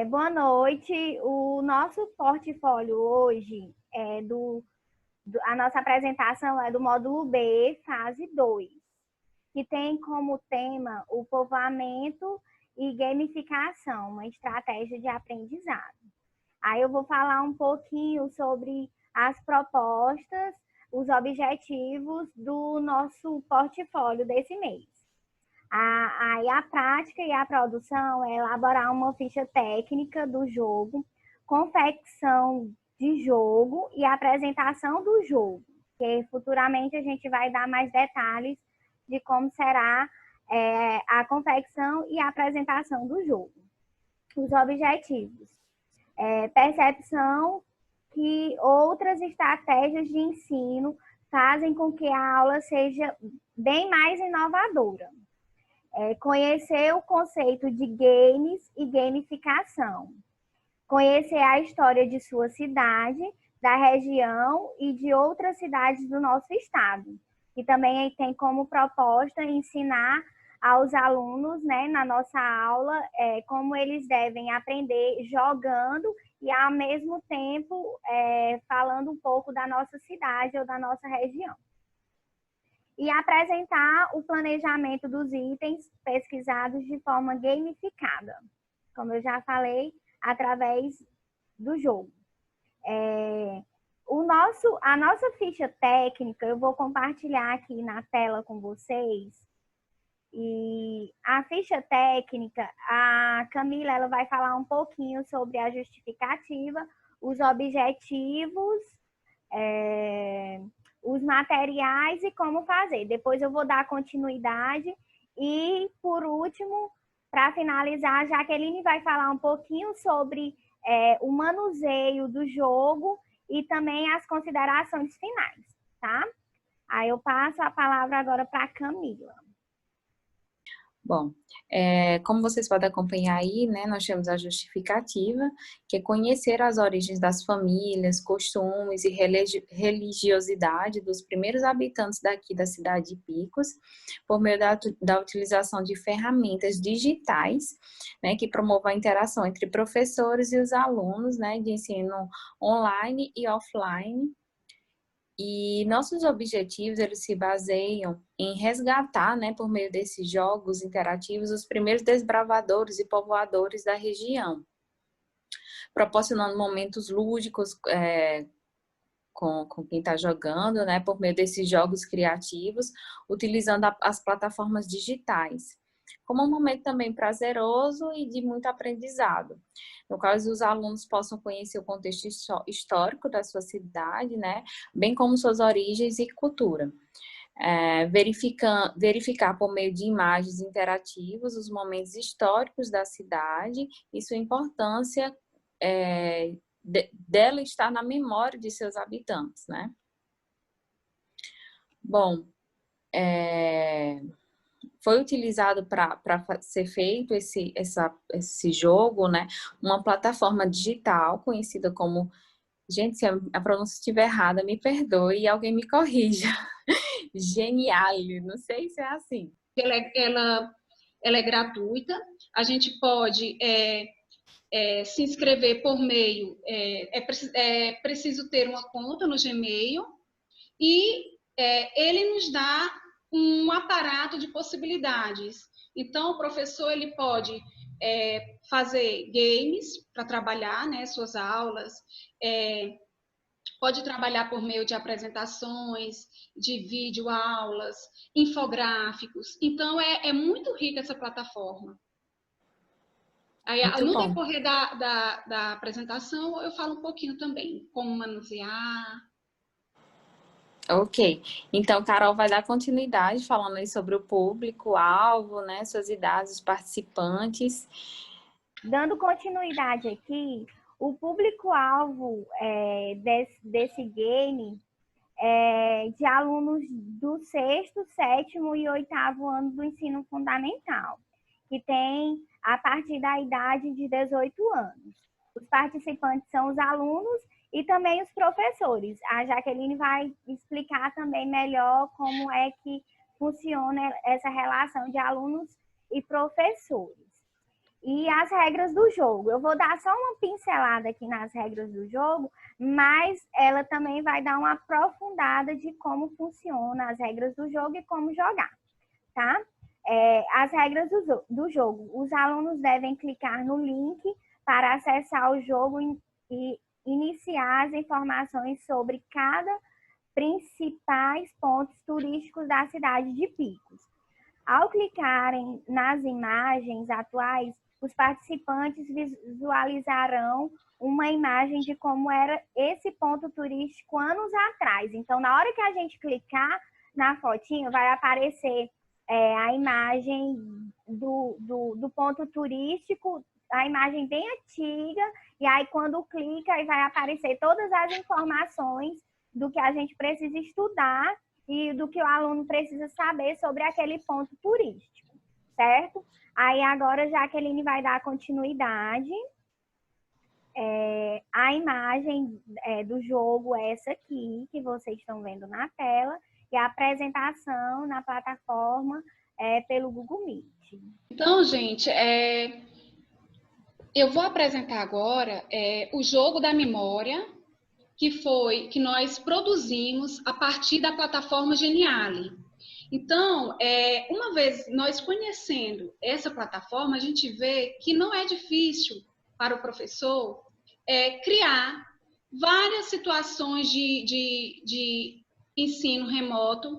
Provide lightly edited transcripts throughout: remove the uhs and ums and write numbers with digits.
Boa noite. O nosso portfólio hoje a nossa apresentação é do módulo B, fase 2, que tem como tema o povoamento e gamificação, uma estratégia de aprendizado. Aí eu vou falar um pouquinho sobre as propostas, os objetivos do nosso portfólio desse mês. A prática e a produção é elaborar uma ficha técnica do jogo, confecção de jogo e apresentação do jogo, que futuramente a gente vai dar mais detalhes de como será a confecção e a apresentação do jogo. Os objetivos. Percepção que outras estratégias de ensino fazem com que a aula seja bem mais inovadora. Conhecer o conceito de games e gamificação. Conhecer a história de sua cidade, da região e de outras cidades do nosso estado. E também tem como proposta ensinar aos alunos, né, na nossa aula, como eles devem aprender jogando e, ao mesmo tempo, falando um pouco da nossa cidade ou da nossa região. E apresentar o planejamento dos itens pesquisados de forma gamificada, como eu já falei, através do jogo. A nossa ficha técnica, eu vou compartilhar aqui na tela com vocês. E a ficha técnica, a Camila ela vai falar um pouquinho sobre a justificativa, os objetivos, os materiais e como fazer. Depois eu vou dar continuidade e, por último, para finalizar, a Jaqueline vai falar um pouquinho sobre o manuseio do jogo e também as considerações finais, tá? Aí eu passo a palavra agora para a Camila. Bom, como vocês podem acompanhar aí, né, nós temos a justificativa, que é conhecer as origens das famílias, costumes e religiosidade dos primeiros habitantes daqui da cidade de Picos, por meio da utilização de ferramentas digitais, né, que promovam a interação entre professores e os alunos, né, de ensino online e offline. E nossos objetivos, eles se baseiam em resgatar, né, por meio desses jogos interativos, os primeiros desbravadores e povoadores da região, proporcionando momentos lúdicos com quem está jogando, né, por meio desses jogos criativos, utilizando as plataformas digitais, como um momento também prazeroso e de muito aprendizado, no qual os alunos possam conhecer o contexto histórico da sua cidade, né, bem como suas origens e cultura. Verificar por meio de imagens interativas os momentos históricos da cidade e sua importância dela estar na memória de seus habitantes, né? Bom, foi utilizado para ser feito esse jogo, né? Uma plataforma digital conhecida como... Gente, se a pronúncia estiver errada, me perdoe e alguém me corrija. Geniale, não sei se é assim. Ela é gratuita, a gente pode se inscrever por meio... É preciso ter uma conta no Gmail e ele nos dá um aparato de possibilidades. Então, o professor ele pode fazer games para trabalhar, né, suas aulas, pode trabalhar por meio de apresentações, de videoaulas, infográficos. Então, é muito rica essa plataforma. Aí, no decorrer da apresentação, eu falo um pouquinho também como manusear. Ok, então Carol vai dar continuidade falando aí sobre o público-alvo, né, suas idades, os participantes. Dando continuidade aqui, o público-alvo desse game é de alunos do 6º, 7º e 8º ano do ensino fundamental, que tem a partir da idade de 18 anos. Os participantes são os alunos e também os professores. A Jaqueline vai explicar também melhor como é que funciona essa relação de alunos e professores. e as regras do jogo. Eu vou dar só uma pincelada aqui nas regras do jogo, mas ela também vai dar uma aprofundada de como funciona as regras do jogo e como jogar, tá? As regras do jogo. Os alunos devem clicar no link para acessar o jogo e iniciar as informações sobre cada principais pontos turísticos da cidade de Picos. Ao clicarem nas imagens atuais, os participantes visualizarão uma imagem de como era esse ponto turístico anos atrás. Então, na hora que a gente clicar na fotinho, vai aparecer a imagem do ponto turístico, a imagem bem antiga, e aí quando clica, aí vai aparecer todas as informações do que a gente precisa estudar e do que o aluno precisa saber sobre aquele ponto turístico, certo? Aí agora a Jaqueline vai dar continuidade. A imagem do jogo é essa aqui, que vocês estão vendo na tela, e a apresentação na plataforma pelo Google Meet. Então, gente, eu vou apresentar agora o jogo da memória, que nós produzimos a partir da plataforma Geniali. Então, uma vez nós conhecendo essa plataforma, a gente vê que não é difícil para o professor criar várias situações de ensino remoto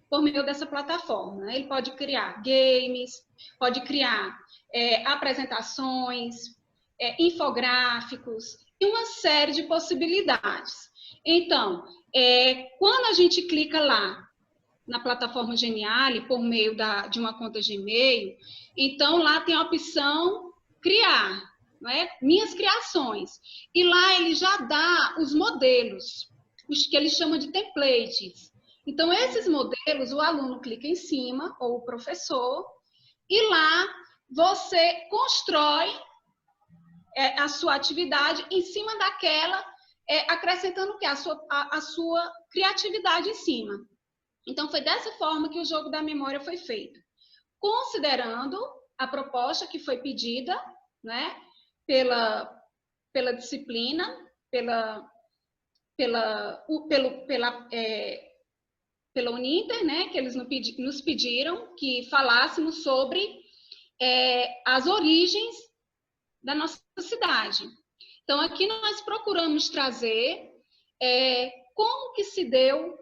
por meio dessa plataforma, né? Ele pode criar games, pode criar apresentações, infográficos e uma série de possibilidades. Então, quando a gente clica lá na plataforma Geniali, por meio de uma conta Gmail, então lá tem a opção criar, não é? Minhas criações. E lá ele já dá os modelos, os que ele chama de templates. Então, esses modelos, o aluno clica em cima, ou o professor, e lá você constrói a sua atividade em cima daquela, acrescentando o quê? A sua criatividade em cima. Então, foi dessa forma que o jogo da memória foi feito. Considerando a proposta que foi pedida, né, pela disciplina, pela Uninter, né, que eles nos pediram que falássemos sobre as origens da nossa cidade. Então, aqui nós procuramos trazer como que se deu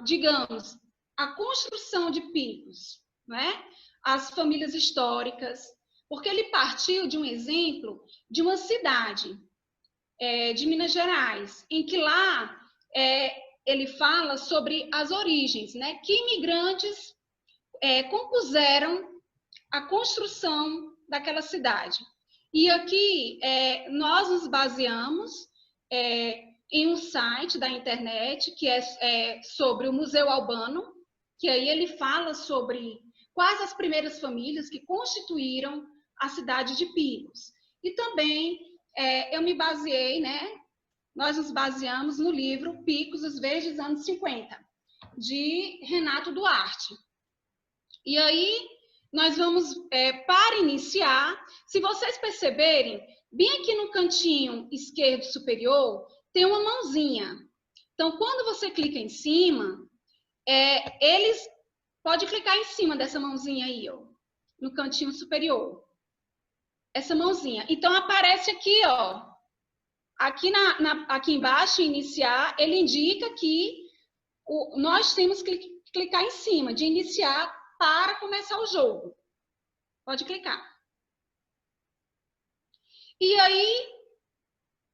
digamos, a construção de Picos, né? As famílias históricas, porque ele partiu de um exemplo de uma cidade de Minas Gerais, em que lá ele fala sobre as origens, né? Que imigrantes compuseram a construção daquela cidade. E aqui nós nos baseamos em um site da internet que é sobre o Museu Albano, que aí ele fala sobre quais as primeiras famílias que constituíram a cidade de Picos. E também eu me baseei, né? Nós nos baseamos no livro Picos, os Verdes Anos 50, de Renato Duarte. E aí nós vamos, para iniciar, se vocês perceberem, bem aqui no cantinho esquerdo superior, tem uma mãozinha. Então, quando você clica em cima, eles podem clicar em cima dessa mãozinha aí, ó, no cantinho superior. Essa mãozinha. Então, aparece aqui, ó. Aqui embaixo, iniciar, ele indica que nós temos que clicar em cima, de iniciar para começar o jogo. Pode clicar. E aí,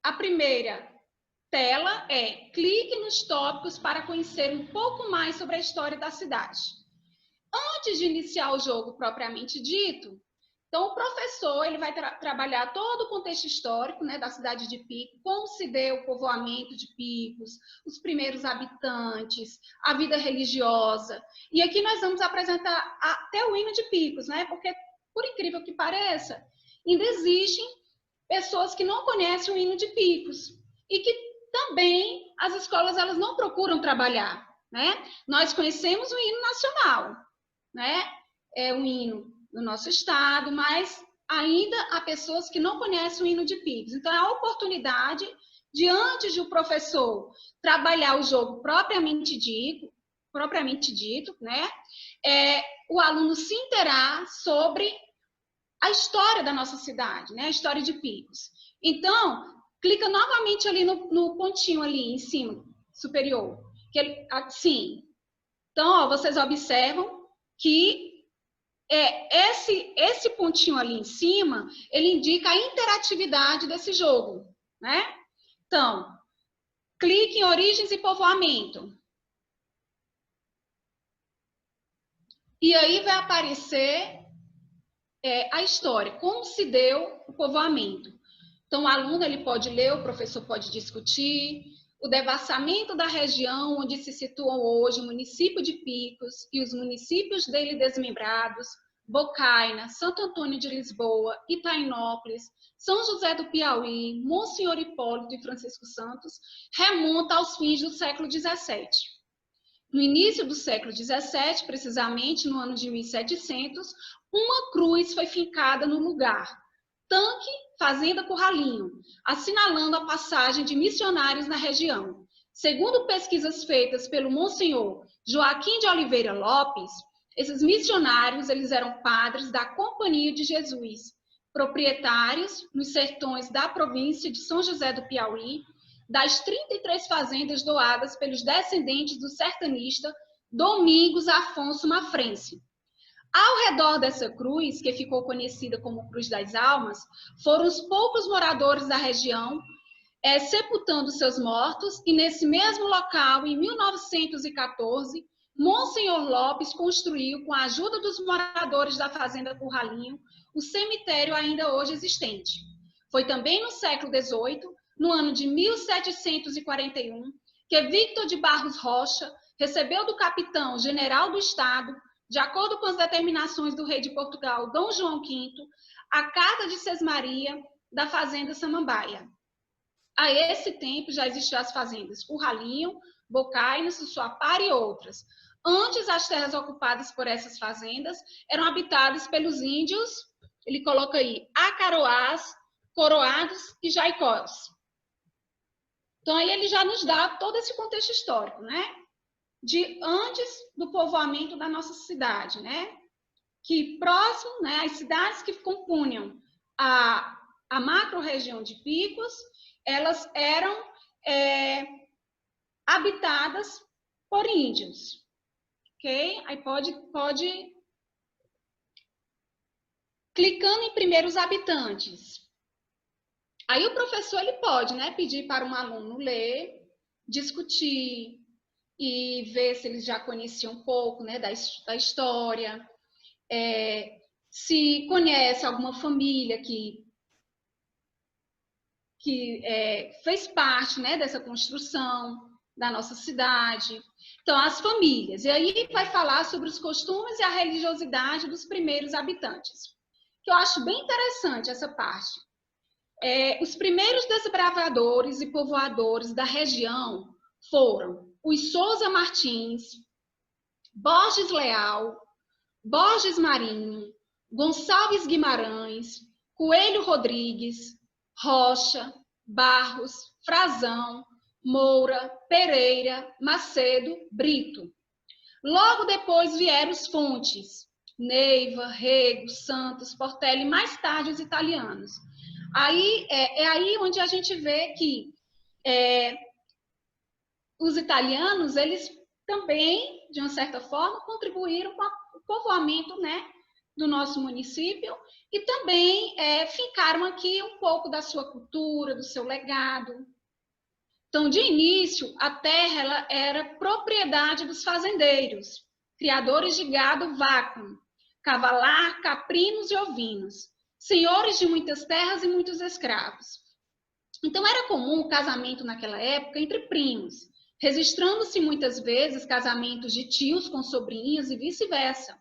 a primeira tela clique nos tópicos para conhecer um pouco mais sobre a história da cidade. Antes de iniciar o jogo propriamente dito, então o professor ele vai trabalhar todo o contexto histórico, né, da cidade de Picos, como se deu o povoamento de Picos, os primeiros habitantes, a vida religiosa. E aqui nós vamos apresentar até o hino de Picos, né, porque, por incrível que pareça, ainda existem pessoas que não conhecem o hino de Picos e que também as escolas elas não procuram trabalhar, né? Nós conhecemos o hino nacional, né? É o hino do nosso estado, mas ainda há pessoas que não conhecem o hino de Picos. Então, é a oportunidade de, antes de o professor trabalhar o jogo propriamente dito, né, o aluno se inteirar sobre a história da nossa cidade, né, a história de Picos. Então, clica novamente ali no pontinho ali em cima, superior. Que ele, assim. Então, ó, vocês observam que esse pontinho ali em cima, ele indica a interatividade desse jogo, né? Então, clique em origens e povoamento. E aí vai aparecer a história, como se deu o povoamento. Então, o aluno ele pode ler, o professor pode discutir, o devassamento da região onde se situam hoje o município de Picos e os municípios dele desmembrados, Bocaina, Santo Antônio de Lisboa, Itainópolis, São José do Piauí, Monsenhor Hipólito e Francisco Santos, remonta aos fins do século XVII. No início do século XVII, precisamente no ano de 1700, uma cruz foi fincada no lugar, Tanque Fazenda Curralinho, assinalando a passagem de missionários na região. Segundo pesquisas feitas pelo Monsenhor Joaquim de Oliveira Lopes, esses missionários eles eram padres da Companhia de Jesus, proprietários nos sertões da província de São José do Piauí, das 33 fazendas doadas pelos descendentes do sertanista Domingos Afonso Mafrense. Ao redor dessa cruz, que ficou conhecida como Cruz das Almas, foram os poucos moradores da região sepultando seus mortos, e nesse mesmo local, em 1914, Monsenhor Lopes construiu, com a ajuda dos moradores da Fazenda Curralinho, o cemitério ainda hoje existente. Foi também no século XVIII, no ano de 1741, que Victor de Barros Rocha recebeu do capitão general do Estado, de acordo com as determinações do rei de Portugal, Dom João V, a carta de Sesmaria da Fazenda Samambaia. A esse tempo já existiam as fazendas Curralinho, Bocaina, Sussuapara e outras. Antes, as terras ocupadas por essas fazendas eram habitadas pelos índios, ele coloca aí, Acaroás, Coroados e Jaicós. Então, aí ele já nos dá todo esse contexto histórico, né? De antes do povoamento da nossa cidade, né? Que próximo, né, as cidades que compunham a macro-região de Picos, elas eram habitadas por índios, ok? Aí pode clicando em primeiros habitantes. Aí o professor ele pode, né, pedir para um aluno ler, discutir e ver se eles já conheciam um pouco, né, da história, se conhece alguma família que fez parte, né, dessa construção da nossa cidade. Então, as famílias. E aí vai falar sobre os costumes e a religiosidade dos primeiros habitantes, que eu acho bem interessante essa parte. Os primeiros desbravadores e povoadores da região foram os Souza Martins, Borges Leal, Borges Marinho, Gonçalves Guimarães, Coelho Rodrigues, Rocha, Barros, Frazão, Moura, Pereira, Macedo, Brito. Logo depois vieram os Fontes, Neiva, Rego, Santos, Portelli, e mais tarde os italianos. Aí, aí onde a gente vê que os italianos, eles também, de uma certa forma, contribuíram com o povoamento, né, do nosso município, e também fincaram aqui um pouco da sua cultura, do seu legado. Então, de início, a terra ela era propriedade dos fazendeiros, criadores de gado vacuno, cavalar, caprinos e ovinos, senhores de muitas terras e muitos escravos. Então, era comum o casamento naquela época entre primos, registrando-se muitas vezes casamentos de tios com sobrinhas e vice-versa.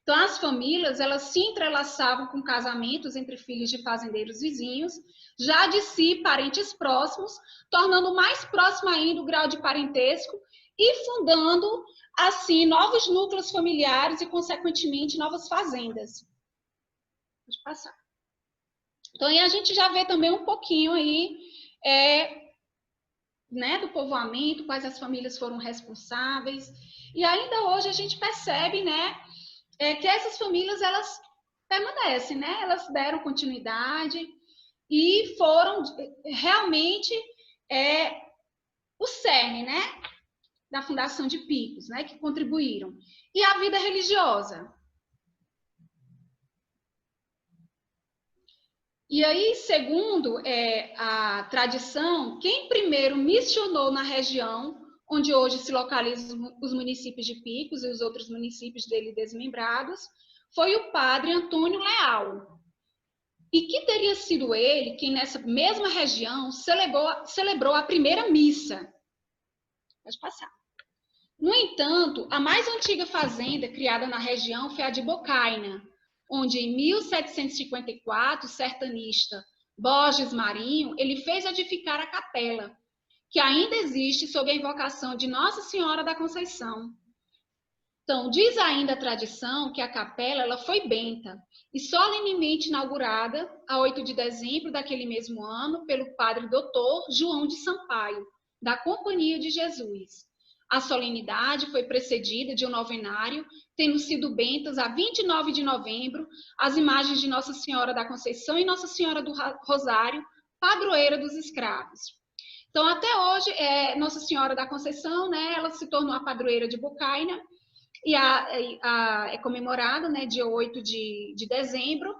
Então, as famílias, elas se entrelaçavam com casamentos entre filhos de fazendeiros vizinhos, já de si, parentes próximos, tornando mais próximo ainda o grau de parentesco e fundando, assim, novos núcleos familiares e, consequentemente, novas fazendas. Pode passar. Então, aí a gente já vê também um pouquinho aí, né, do povoamento, quais as famílias foram responsáveis. E ainda hoje a gente percebe, né, que essas famílias, elas permanecem, né? Elas deram continuidade e foram realmente o cerne, né, da fundação de Picos, né, que contribuíram. E a vida religiosa. E aí, segundo a tradição, quem primeiro missionou na região, onde hoje se localizam os municípios de Picos e os outros municípios dele desmembrados, foi o padre Antônio Leal. E que teria sido ele quem, nessa mesma região, celebrou a primeira missa. Pode passar. No entanto, a mais antiga fazenda criada na região foi a de Bocaina, onde em 1754, o sertanista Borges Marinho, ele fez edificar a capela, que ainda existe sob a invocação de Nossa Senhora da Conceição. Então, diz ainda a tradição que a capela ela foi benta e solenemente inaugurada a 8 de dezembro daquele mesmo ano pelo padre doutor João de Sampaio, da Companhia de Jesus. A solenidade foi precedida de um novenário, tendo sido bentas a 29 de novembro as imagens de Nossa Senhora da Conceição e Nossa Senhora do Rosário, padroeira dos escravos. Então, até hoje, Nossa Senhora da Conceição, né, ela se tornou a padroeira de Bocaina, e é comemorado, né, dia 8 de dezembro,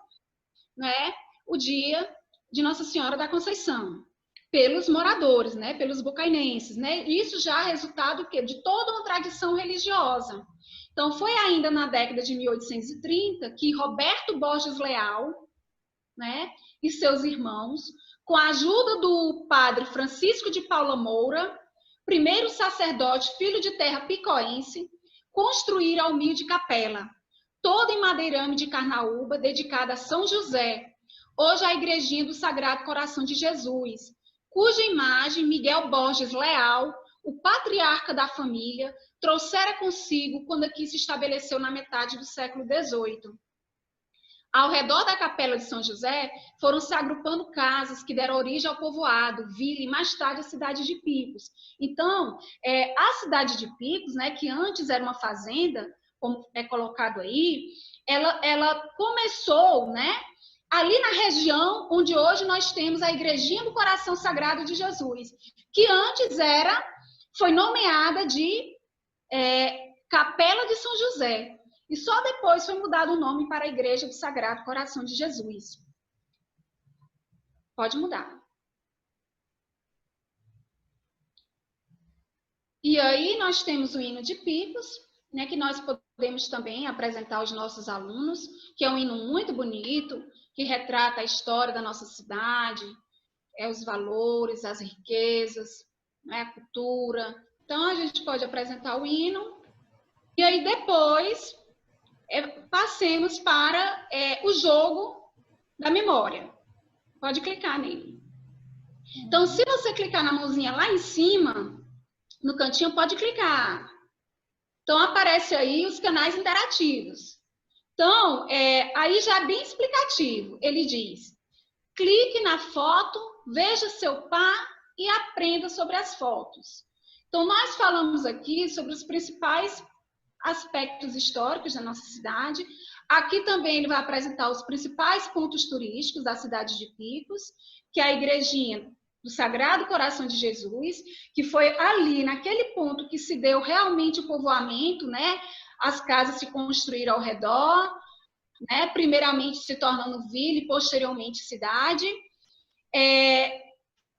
né, o dia de Nossa Senhora da Conceição, pelos moradores, né, pelos bocainenses, né? Isso já é resultado de toda uma tradição religiosa. Então, foi ainda na década de 1830 que Roberto Borges Leal, né, e seus irmãos, com a ajuda do padre Francisco de Paula Moura, primeiro sacerdote filho de terra picoense, construíram a humilde capela, toda em madeirame de carnaúba, dedicada a São José, hoje a igrejinha do Sagrado Coração de Jesus, cuja imagem Miguel Borges Leal, o patriarca da família, trouxera consigo quando aqui se estabeleceu na metade do século XVIII. Ao redor da Capela de São José, foram se agrupando casas que deram origem ao povoado, vila e mais tarde a cidade de Picos. Então, a cidade de Picos, né, que antes era uma fazenda, como é colocado aí, ela começou, né, ali na região onde hoje nós temos a Igrejinha do Coração Sagrado de Jesus, que antes foi nomeada de Capela de São José. E só depois foi mudado o nome para a Igreja do Sagrado Coração de Jesus. Pode mudar. E aí nós temos o hino de Picos, né, que nós podemos também apresentar aos nossos alunos, que é um hino muito bonito, que retrata a história da nossa cidade, os valores, as riquezas, né, a cultura. Então, a gente pode apresentar o hino. E aí depois passemos para o jogo da memória. Pode clicar nele. Então, se você clicar na mãozinha lá em cima, no cantinho, pode clicar. Então, aparece aí os canais interativos. Então, aí já é bem explicativo. Ele diz, clique na foto, veja seu par e aprenda sobre as fotos. Então, nós falamos aqui sobre os principais aspectos históricos da nossa cidade. Aqui também ele vai apresentar os principais pontos turísticos da cidade de Picos, que é a Igrejinha do Sagrado Coração de Jesus, que foi ali, naquele ponto que se deu realmente o povoamento, né? As casas se construíram ao redor, né? Primeiramente se tornando vila e posteriormente cidade.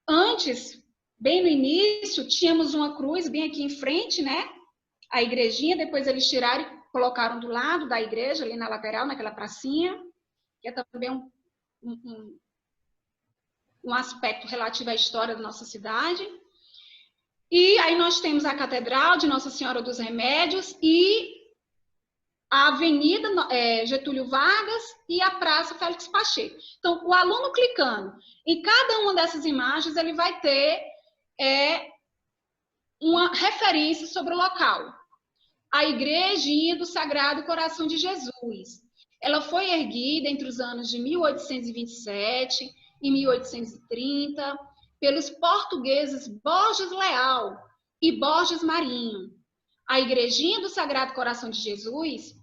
Antes, bem no início, tínhamos uma cruz bem aqui em frente, né? A igrejinha, depois eles tiraram e colocaram do lado da igreja, ali na lateral, naquela pracinha, que é também um aspecto relativo à história da nossa cidade. E aí nós temos a Catedral de Nossa Senhora dos Remédios e a Avenida Getúlio Vargas e a Praça Félix Pacheco. Então, o aluno clicando em cada uma dessas imagens, ele vai ter uma referência sobre o local. A Igrejinha do Sagrado Coração de Jesus. Ela foi erguida entre os anos de 1827 e 1830 pelos portugueses Borges Leal e Borges Marinho. A Igrejinha do Sagrado Coração de Jesus,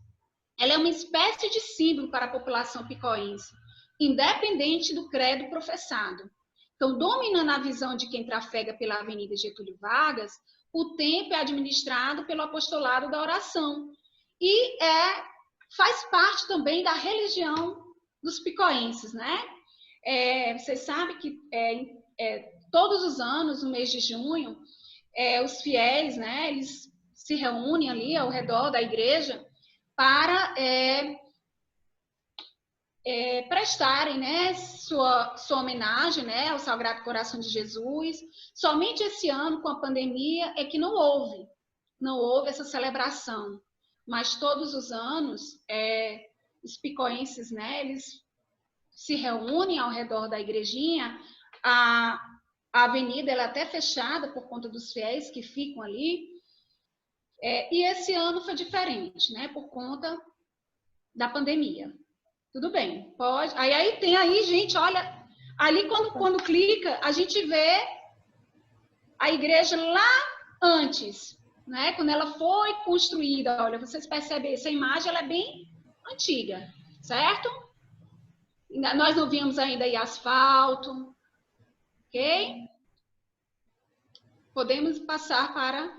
ela é uma espécie de símbolo para a população picoense, independente do credo professado. Então, dominando a visão de quem trafega pela Avenida Getúlio Vargas, o templo é administrado pelo apostolado da oração e faz parte também da religião dos picoenses, né? Vocês sabem que todos os anos, no mês de junho, os fiéis, né, eles se reúnem ali ao redor da igreja para prestarem, né, sua homenagem, né, ao Sagrado Coração de Jesus. Somente esse ano, com a pandemia, é que não houve essa celebração. Mas todos os anos, os picoenses, né, eles se reúnem ao redor da igrejinha. A avenida ela é até fechada por conta dos fiéis que ficam ali. E esse ano foi diferente, né, por conta da pandemia. Tudo bem, pode. Aí tem aí, gente, olha, ali quando clica, a gente vê a igreja lá antes, né? Quando ela foi construída. Olha, vocês percebem, essa imagem ela é bem antiga, certo? Nós não vimos ainda aí asfalto, ok? Podemos passar para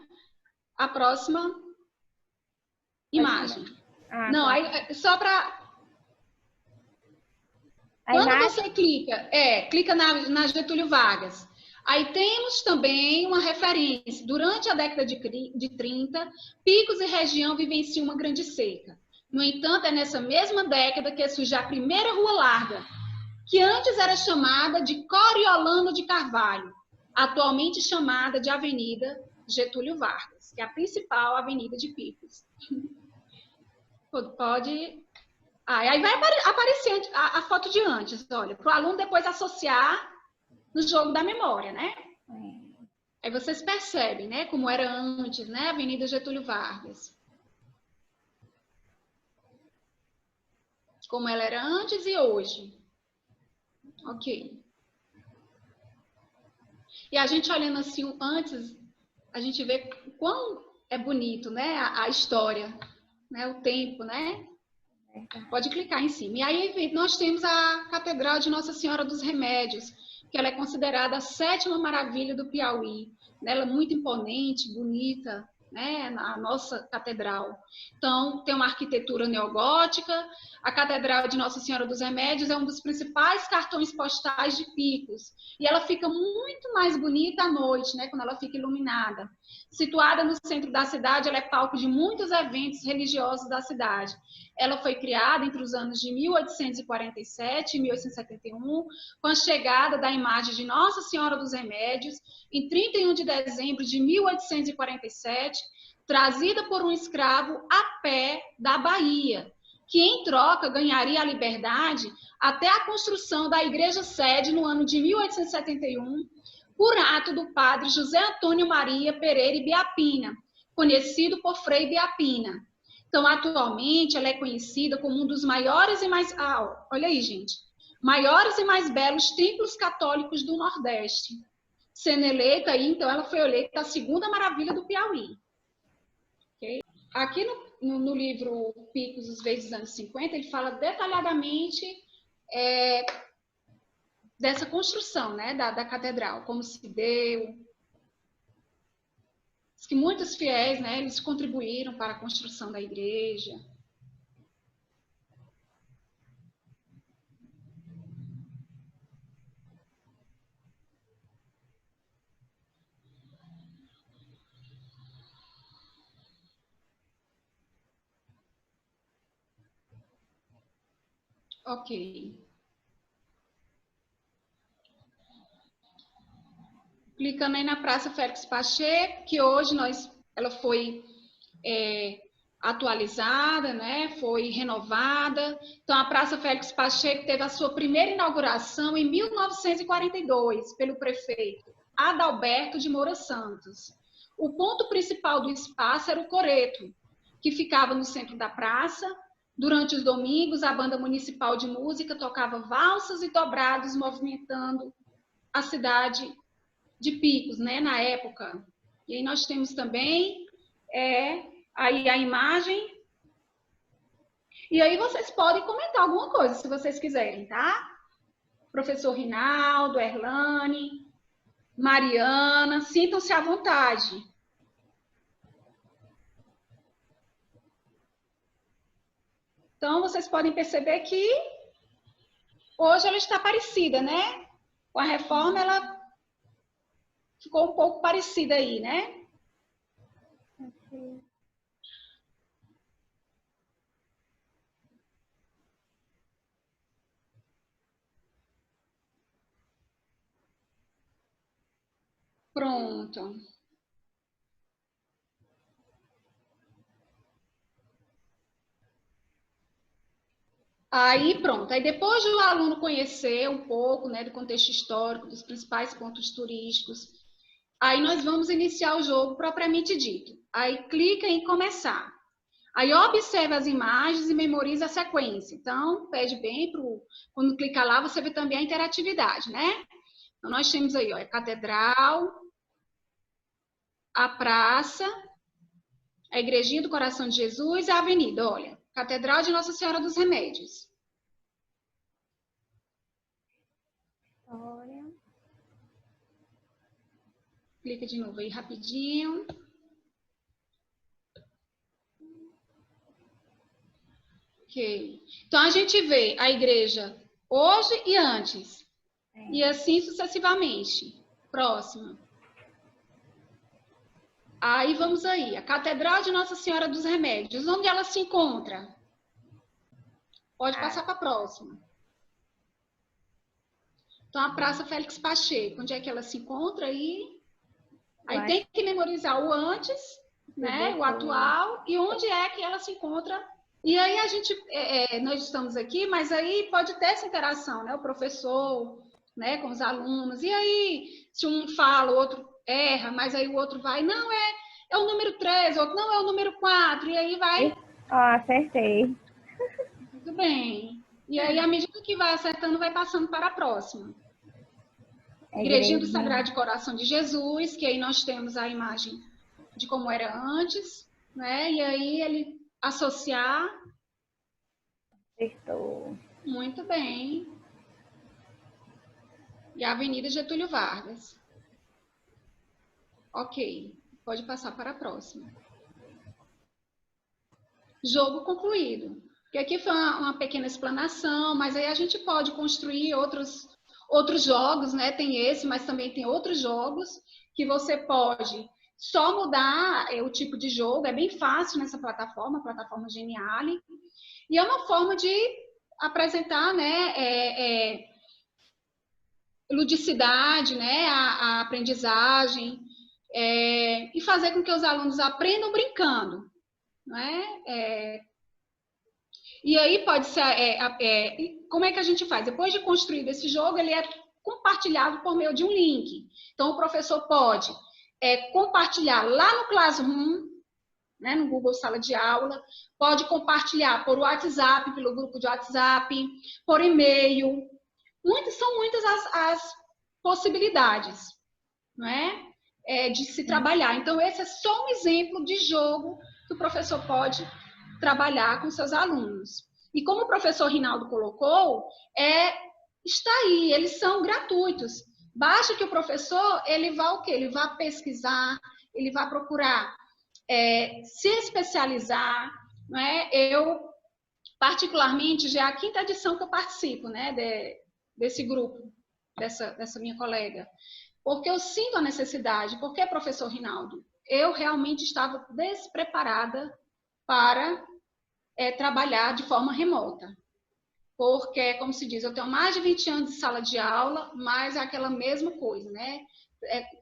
a próxima imagem. Não, aí, só para... Quando você clica na Getúlio Vargas, aí temos também uma referência. Durante a década de 30, Picos e região vivenciam uma grande seca. No entanto, é nessa mesma década que surge a primeira Rua Larga, que antes era chamada de Coriolano de Carvalho, atualmente chamada de Avenida Getúlio Vargas, que é a principal avenida de Picos. Pode... aí vai aparecer a foto de antes, olha, para o aluno depois associar no jogo da memória, né? Aí vocês percebem, né, como era antes, né, Avenida Getúlio Vargas. Como ela era antes e hoje. Ok. E a gente olhando assim antes, a gente vê o quão é bonito, né, a história, né, o tempo, né? Pode clicar em cima. E aí nós temos a Catedral de Nossa Senhora dos Remédios, que ela é considerada a 7ª maravilha do Piauí. Ela é muito imponente, bonita, né, a nossa catedral. Então, tem uma arquitetura neogótica. A Catedral de Nossa Senhora dos Remédios é um dos principais cartões postais de Picos. E ela fica muito mais bonita à noite, né, quando ela fica iluminada. Situada no centro da cidade, ela é palco de muitos eventos religiosos da cidade. Ela foi criada entre os anos de 1847 e 1871, com a chegada da imagem de Nossa Senhora dos Remédios, em 31 de dezembro de 1847, trazida por um escravo a pé da Bahia, que em troca ganharia a liberdade até a construção da igreja-sede no ano de 1871, por ato do padre José Antônio Maria Pereira Ibiapina, conhecido por Frei Ibiapina. Então, atualmente, ela é conhecida como um dos maiores e mais... olha aí, gente. Maiores e mais belos templos católicos do Nordeste. Sendo eleita aí, então, ela foi eleita a 2ª maravilha do Piauí. Okay? Aqui no livro Picos, os Verdes dos anos 50, ele fala detalhadamente dessa construção, né, da catedral, como se deu. Que muitos fiéis, né, eles contribuíram para a construção da igreja. Ok. Clicando aí na Praça Félix Pacheco, que hoje ela foi atualizada, né? Foi renovada. Então, a Praça Félix Pacheco teve a sua primeira inauguração em 1942 pelo prefeito Adalberto de Moura Santos. o ponto principal do espaço era o coreto, que ficava no centro da praça. Durante os domingos, a banda municipal de música tocava valsas e dobrados, movimentando a cidade de Picos, né, na época. E aí nós temos também aí a imagem. E aí vocês podem comentar alguma coisa, se vocês quiserem, tá? Professor Rinaldo, Erlane, Mariana, sintam-se à vontade. Então, vocês podem perceber que hoje ela está parecida, né? Com a reforma, ela ficou um pouco parecida aí, né? Ok. Pronto. Aí, pronto. Aí, depois do aluno conhecer um pouco, né, do contexto histórico, dos principais pontos turísticos, aí nós vamos iniciar o jogo propriamente dito. Aí, clica em começar. Aí, observa as imagens e memoriza a sequência. Então, pede bem para quando clicar lá, você vê também a interatividade, né? Então, nós temos aí, ó, a catedral, a praça, a Igrejinha do Coração de Jesus e a avenida, olha. Catedral de Nossa Senhora dos Remédios. Olha. Clica de novo aí rapidinho. Ok. Então, a gente vê a igreja hoje e antes. E assim sucessivamente. Próxima. Aí, vamos aí. A Catedral de Nossa Senhora dos Remédios. Onde ela se encontra? Pode passar para a próxima. Então, a Praça Félix Pacheco. Onde é que ela se encontra aí? Aí tem que memorizar o antes, né? O atual. E onde é que ela se encontra. E aí a gente, nós estamos aqui, mas aí pode ter essa interação, né? O professor, né, com os alunos. E aí, se um fala, o outro erra, mas aí o outro vai, não, é o número 3, o outro, não, é o número 4. E aí vai... acertei. Muito bem. E aí, à medida que vai acertando, vai passando para a próxima. Igrejinha do Sagrado Coração de Jesus, que aí nós temos a imagem de como era antes, né? E aí ele associar. Acertou. Muito bem. E a Avenida Getúlio Vargas. Ok. Pode passar para a próxima. Jogo concluído. Porque aqui foi uma pequena explanação, mas aí a gente pode construir outros jogos, né? Tem esse, mas também tem outros jogos que você pode só mudar o tipo de jogo. É bem fácil nessa plataforma, a plataforma Geniali. E é uma forma de apresentar, né, ludicidade, né, a aprendizagem, e fazer com que os alunos aprendam brincando, não é? E aí pode ser, como é que a gente faz? Depois de construído esse jogo, ele é compartilhado por meio de um link. Então, o professor pode compartilhar lá no Classroom, né, no Google Sala de Aula, pode compartilhar por WhatsApp, pelo grupo de WhatsApp, por e-mail. São muitas as possibilidades, não é? De se trabalhar. Então, esse é só um exemplo de jogo que o professor pode trabalhar com seus alunos. E como o professor Rinaldo colocou, está aí, eles são gratuitos. Basta que o professor, ele vá o quê? Ele vá pesquisar, ele vá procurar se especializar, não é? Eu, particularmente, já é a 5ª edição que eu participo, né, desse grupo, dessa minha colega, porque eu sinto a necessidade. Porque, professor Rinaldo, eu realmente estava despreparada para trabalhar de forma remota. Porque, como se diz, eu tenho mais de 20 anos de sala de aula, mas é aquela mesma coisa, né?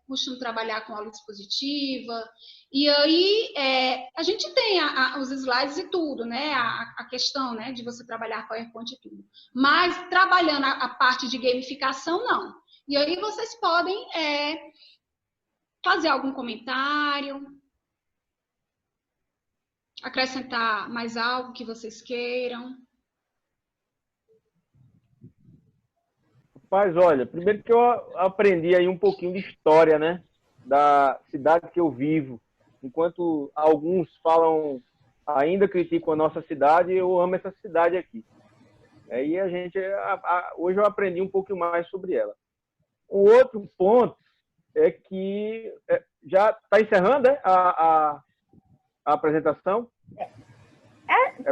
Costumo trabalhar com aula dispositiva, e aí a gente tem os slides e tudo, né? A questão, né, de você trabalhar PowerPoint e tudo. Mas trabalhando a parte de gamificação, não. E aí vocês podem fazer algum comentário, acrescentar mais algo que vocês queiram. Mas olha, primeiro que eu aprendi aí um pouquinho de história, né? Da cidade que eu vivo. Enquanto alguns falam, ainda criticam a nossa cidade, eu amo essa cidade aqui. Aí a gente, hoje eu aprendi um pouquinho mais sobre ela. Um outro ponto é que já está encerrando a apresentação?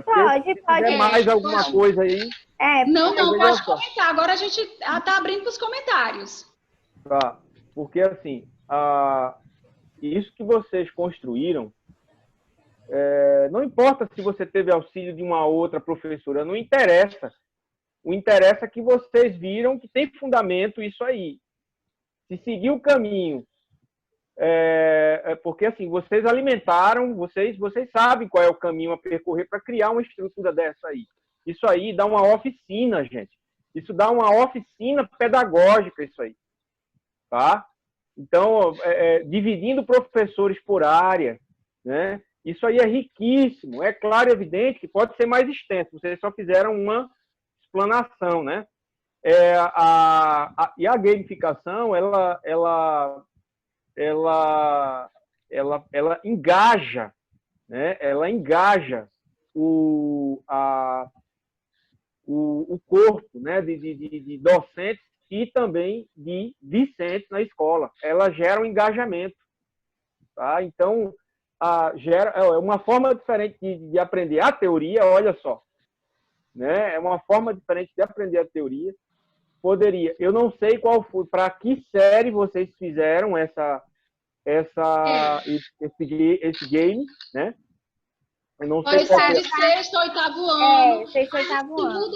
Pode. Se mais alguma coisa aí. Não, pode comentar. Agora a gente está abrindo para os comentários. Tá. Porque, assim, isso que vocês construíram, não importa se você teve auxílio de uma outra professora, não interessa. O interessa é que vocês viram que tem fundamento isso aí. Se seguir o caminho, porque assim, vocês alimentaram, vocês sabem qual é o caminho a percorrer para criar uma estrutura dessa aí. Isso aí dá uma oficina, gente. Isso dá uma oficina pedagógica, isso aí. Tá? Então, dividindo professores por área, né? Isso aí é riquíssimo. É claro e evidente que pode ser mais extenso. Vocês só fizeram uma explanação, né? E a gamificação, ela engaja, né? Ela engaja o corpo, né? de docentes e também de discentes na escola. Ela gera um engajamento, tá? Então, é uma forma diferente de aprender a teoria, olha só, né? É uma forma diferente de aprender a teoria. Eu não sei qual foi, para que série vocês fizeram esse game, né? Eu não sei qual série sexto, oitavo ano. Sexto, oitavo ano.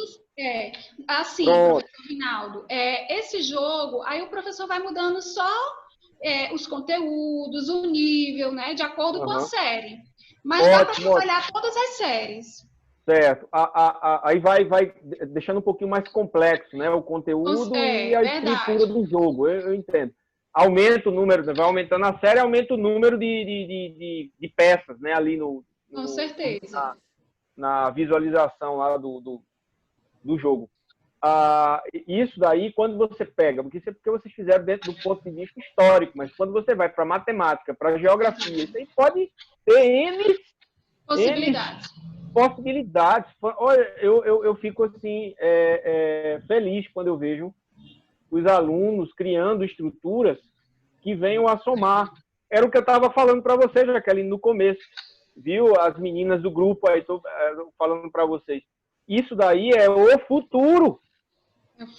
Assim, professor Rinaldo, esse jogo, aí o professor vai mudando só os conteúdos, o nível, né? De acordo com a série. Mas dá para trabalhar todas as séries. Certo. Aí vai deixando um pouquinho mais complexo, né? O conteúdo e a estrutura do jogo. Eu entendo. Aumenta o número, vai aumentando a série, aumenta o número de peças, né? Ali com certeza. Na visualização lá do jogo. Isso daí, quando você pega, porque vocês fizeram dentro do ponto de vista histórico, mas quando você vai para matemática, para geografia, isso aí pode ter N possibilidades. Olha, eu fico assim, feliz quando eu vejo os alunos criando estruturas que venham a somar. Era o que eu estava falando para vocês, Jaqueline, no começo. Viu? As meninas do grupo aí, estou falando para vocês. Isso daí é o futuro.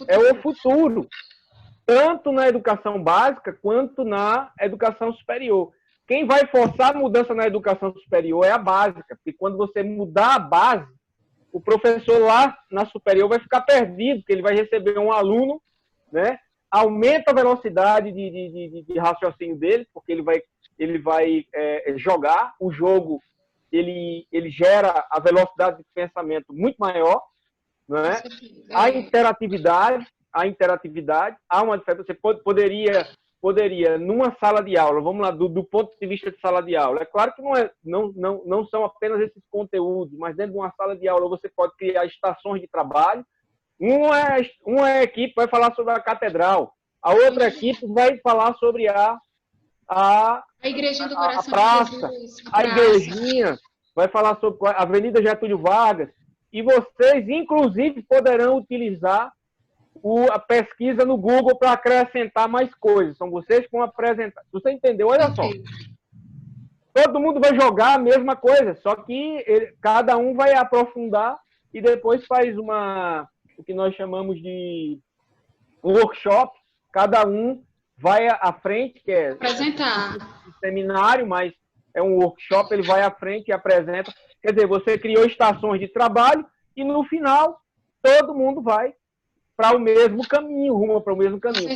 É o futuro. Tanto na educação básica quanto na educação superior. Quem vai forçar a mudança na educação superior é a básica, porque quando você mudar a base, o professor lá na superior vai ficar perdido, porque ele vai receber um aluno, né? Aumenta a velocidade de raciocínio dele, porque ele vai jogar. O jogo ele gera a velocidade de pensamento muito maior, né? A interatividade, há uma diferença. Você poderia, numa sala de aula, vamos lá, do ponto de vista de sala de aula, é claro que não são apenas esses conteúdos, mas dentro de uma sala de aula você pode criar estações de trabalho. Uma equipe vai falar sobre a catedral, a outra equipe vai falar sobre a Igrejinha do Coração de praça, Jesus, a igrejinha, vai falar sobre a Avenida Getúlio Vargas, e vocês, inclusive, poderão utilizar a pesquisa no Google para acrescentar mais coisas. São vocês que vão apresentar. Você entendeu? Olha só. Todo mundo vai jogar a mesma coisa, só que cada um vai aprofundar e depois faz o que nós chamamos de workshop. Cada um vai à frente, que é apresentar um seminário, mas é um workshop, ele vai à frente e apresenta. Quer dizer, você criou estações de trabalho e no final todo mundo vai para o mesmo caminho, rumo para o mesmo caminho.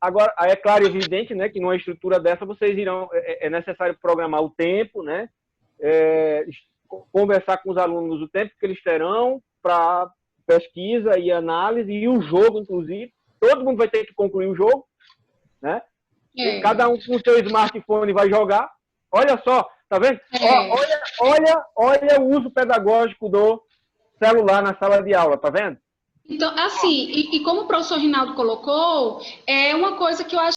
Agora é claro e evidente, né, que numa estrutura dessa vocês irão, é necessário programar o tempo, né, conversar com os alunos o tempo que eles terão para pesquisa e análise e o jogo, inclusive. Todo mundo vai ter que concluir o jogo, né? Cada um com o seu smartphone vai jogar. Olha só, tá vendo? Olha o uso pedagógico do celular na sala de aula, tá vendo? Então, assim, e como o professor Rinaldo colocou, é uma coisa que eu acho